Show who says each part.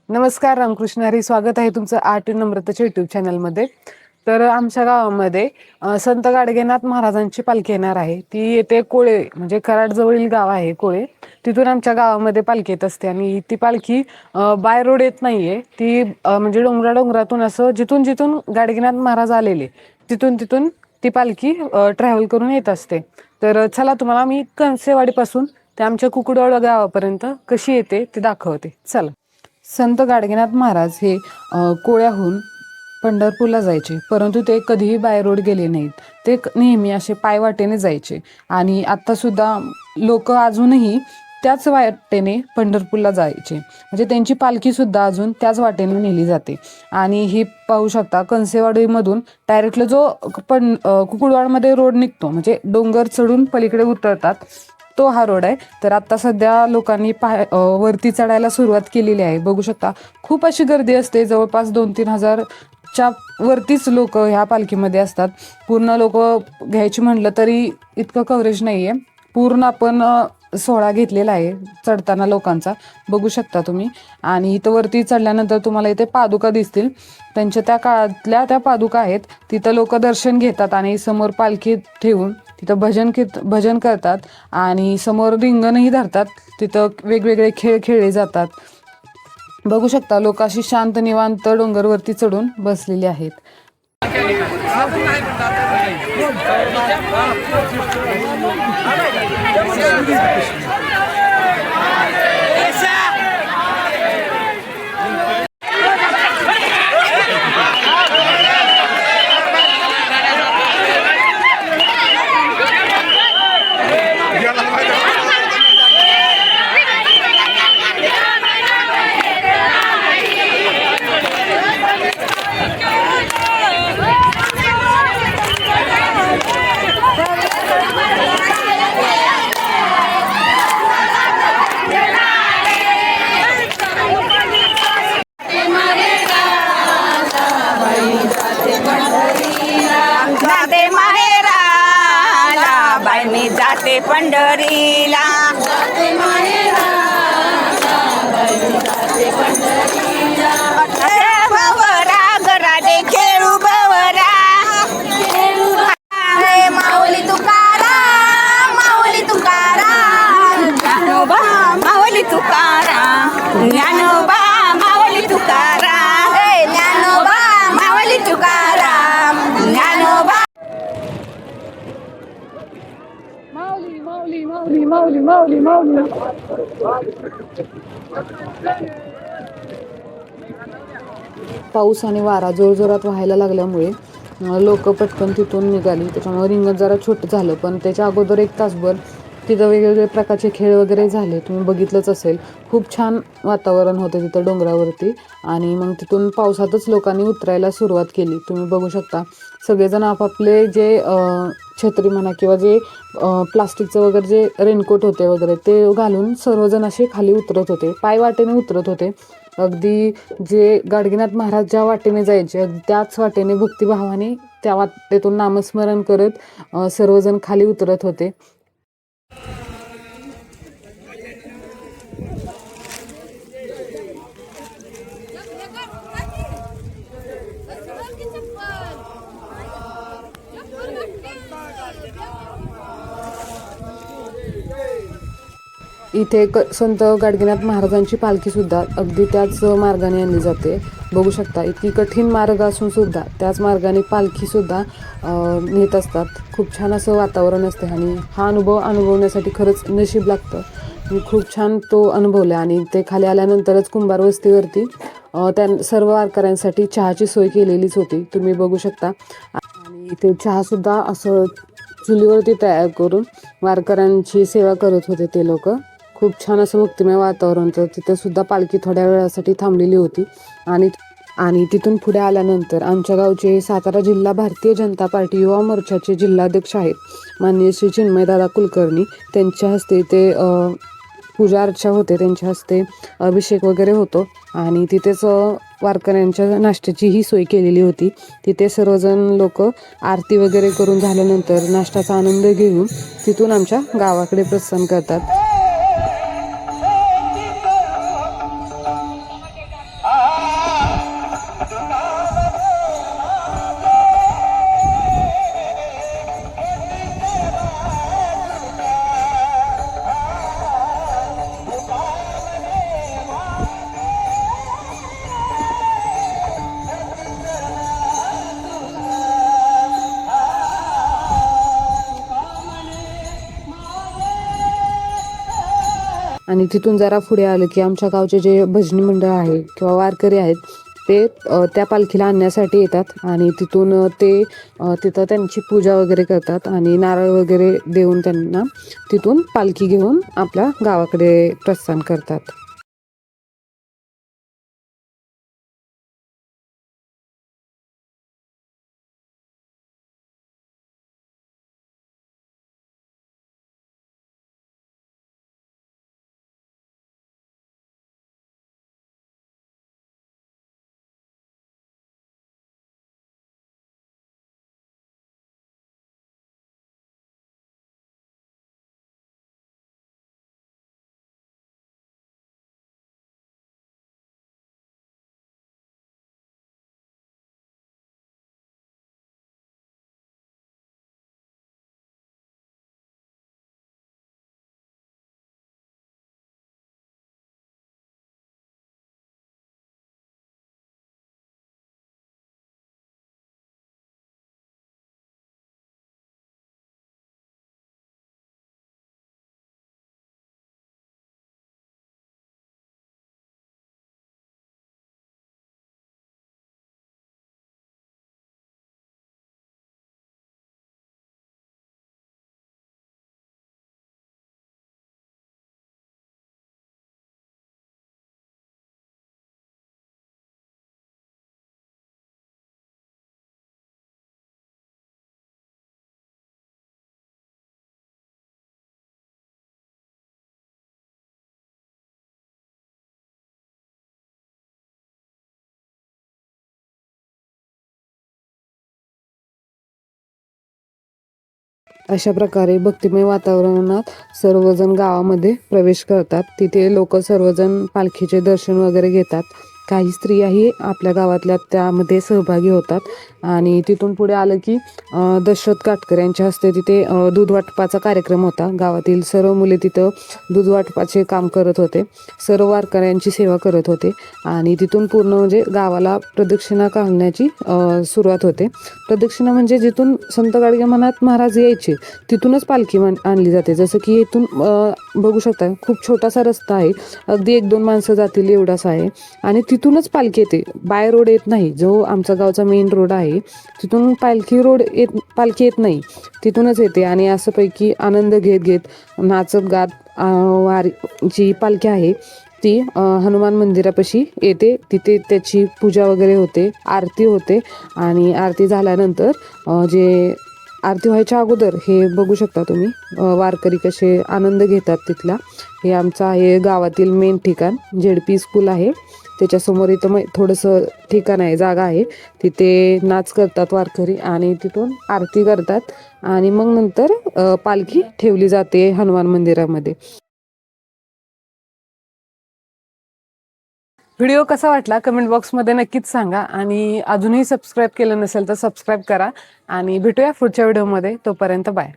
Speaker 1: नमस्कार, रामकृष्ण हरी. स्वागत आहे तुमचं आर्ट इन नम्रताच्या युट्यूब चॅनलमध्ये. तर आमच्या गावामध्ये संत गाडगेनाथ महाराजांची पालखी येणार आहे. ती येते कोळे, म्हणजे कराडजवळील गाव आहे कोळे. तिथून आमच्या गावामध्ये पालखी येत असते आणि ती पालखी बाय रोड येत नाहीये. ती म्हणजे डोंगरातून असं जिथून जिथून गाडगेनाथ महाराज आलेले तिथून तिथून ती पालखी ट्रॅव्हल करून येत असते. तर चला, तुम्हाला मी कणसेवाडीपासून ते आमच्या कुकुडवाड गावापर्यंत कशी येते ते दाखवते. चला. संत गाडगेनाथ महाराज हे कोळ्याहून पंढरपूरला जायचे, परंतु ते कधीही बाय रोड गेले नाहीत. ते नेहमी असे पायवाटेने जायचे आणि आत्तासुद्धा लोक अजूनही त्याच वाटेने पंढरपूरला जायचे. म्हणजे त्यांची पालखीसुद्धा अजून त्याच वाटेने नेली जाते. आणि ही पाहू शकता, कणसेवाडीमधून डायरेक्टली जो कुकुडवाडमध्ये रोड निघतो, म्हणजे डोंगर चढून पलीकडे उतरतात, तो हा रोड आहे. तर आता सध्या लोकांनी वरती चढायला सुरुवात केलेली आहे. बघू शकता, खूप अशी गर्दी असते. जवळपास 2-3 हजारच्या वरतीच लोक ह्या पालखीमध्ये असतात. पूर्ण लोक घ्यायची म्हटलं तरी इतकं कव्हरेज नाहीये. पूर्ण आपण सोहळा घेतलेला आहे चढताना लोकांचा, बघू शकता तुम्ही. आणि इथं वरती चढल्यानंतर तुम्हाला इथे पादुका दिसतील. त्यांच्या त्या काळातल्या त्या पादुका आहेत. तिथं लोक दर्शन घेतात आणि समोर पालखी ठेवून तिथं भजन करतात आणि समोर रिंगणही धरतात. तिथं वेगवेगळे खेळ खेळले जातात. बघू शकता, लोक अशी शांत निवांत डोंगरवरती चढून बसलेली आहेत.
Speaker 2: जाते पंढरीला, भवरा गराडे खेळू भवरा, माऊली तुकाराम, माऊली तुकाराम, ज्ञानोबा माऊली तुकाराम, ज्ञानोबा माऊली तुकाराम, ज्ञानोबा माऊली तुकाराम, ज्ञानोबा.
Speaker 1: माऊली माऊली माऊली. पाऊस आणि वारा जोरजोरात व्हायला लागल्यामुळे लोक पटकन तिथून निघाली. त्याच्यामुळे रिंगण जरा छोटं झालं, पण त्याच्या अगोदर 1 तासभर तिथं वेगवेगळे प्रकारचे खेळ वगैरे झाले. तुम्ही बघितलंच असेल. खूप छान वातावरण होतं तिथं डोंगरावरती. आणि मग तिथून पावसातच लोकांनी उतरायला सुरुवात केली. तुम्ही बघू शकता, सगळेजण आपापले जे छत्री म्हणा किंवा जे प्लास्टिकचं वगैरे जे रेनकोट होते वगैरे ते घालून सर्वजण असे खाली उतरत होते, पायवाटेने उतरत होते. अगदी जे गाडगेनाथ महाराज ज्या वाटेने जायचे अगदी त्याच वाटेने भक्तिभावाने त्या वाटेतून नामस्मरण करत सर्वजण खाली उतरत होते. इथे संत गाडगेनाथ महाराजांची पालखीसुद्धा अगदी त्याच मार्गाने आणली जाते. बघू शकता, इतकी कठीण मार्ग असून सुद्धा त्याच मार्गाने पालखीसुद्धा नेत असतात. खूप छान असं वातावरण असते आणि हा अनुभव अनुभवण्यासाठी खरंच नशीब लागतं. मी खूप छान तो अनुभवला. आणि ते खाली आल्यानंतरच कुंभार वस्तीवरती त्या सर्व वारकऱ्यांसाठी चहाची सोय केलेलीच होती. तुम्ही बघू शकता. आणि इथे चहासुद्धा असं चुलीवरती तयार करून वारकऱ्यांची सेवा करत होते ते लोक. खूप छान असं भक्तिमय वातावरण होतं. तिथे सुद्धा पालखी थोड्या वेळासाठी थांबलेली होती. आणि तिथून पुढे आल्यानंतर आमच्या गावचे सातारा जिल्हा भारतीय जनता पार्टी युवा मोर्चाचे जिल्हाध्यक्ष आहेत माननीय श्री चिन्मयदादा कुलकर्णी, त्यांच्या हस्ते ते पूजा अर्चा होते. त्यांच्या हस्ते अभिषेक वगैरे होतो. आणि तिथेच वारकऱ्यांच्या नाश्त्याचीही सोय केलेली होती. तिथे सर्वजण लोक आरती वगैरे करून झाल्यानंतर नाश्त्याचा आनंद घेऊन तिथून आमच्या गावाकडे प्रस्थान करतात. आणि तिथून जरा पुढे आलं की आमच्या गावचे जे भजनी मंडळ आहे किंवा वारकरी आहेत ते त्या पालखीला आणण्यासाठी येतात आणि तिथून ते तिथं त्यांची पूजा वगैरे करतात आणि नारळ वगैरे देऊन त्यांना तिथून पालखी घेऊन आपल्या गावाकडे प्रस्थान करतात. अशा प्रकारे भक्तिमय वातावरणात सर्वजण गावामध्ये प्रवेश करतात. तिथे लोक सर्वजण पालखीचे दर्शन वगैरे घेतात. काही स्त्रियाही आपल्या गावातल्या त्यामध्ये सहभागी होतात आणि तिथून पुढे आलं की दशरथ काटकर यांच्या हस्ते तिथे दूध वाटपाचा कार्यक्रम होता. गावातील सर्व मुले तिथं दूध वाटपाचे काम करत होते. सर्व वारकऱ्यांची सेवा करत होते आणि तिथून पूर्ण म्हणजे गावाला प्रदक्षिणा घालण्याची सुरुवात होते. प्रदक्षिणा म्हणजे जिथून संत गाडगेनाथ महाराज यायचे तिथूनच पालखी आणली जाते. जसं की इथून बघू शकता खूप छोटासा रस्ता आहे, अगदी 1-2 माणसं जातील एवढासा आहे आणि तिथूनच पालखी येते. बाय रोड येत नाही, जो आमचा गावचा मेन रोड आहे तिथून पालखी येत नाही, तिथूनच येते आणि असं पैकी आनंद घेत घेत नाचत गात वारी जी पालखी आहे ती हनुमान मंदिरापाशी येते. तिथे त्याची पूजा वगैरे होते, आरती होते आणि आरती झाल्यानंतर जे आरती व्हायच्या अगोदर हे बघू शकता तुम्ही वारकरी कसे आनंद घेतात तिथला. हे आमचं आहे गावातील मेन ठिकाण, ZP स्कूल आहे त्याच्यासमोर इथं थोडंसं ठिकाण आहे, जागा आहे, तिथे नाच करतात वारकरी आणि तिथून आरती करतात आणि मग नंतर पालखी ठेवली जाते हनुमान मंदिरामध्ये. व्हिडिओ कसा वाटला कमेंट बॉक्समध्ये नक्कीच सांगा आणि अजूनही सबस्क्राईब केलं नसेल तर सबस्क्राईब करा आणि भेटूया पुढच्या व्हिडिओमध्ये. तोपर्यंत बाय.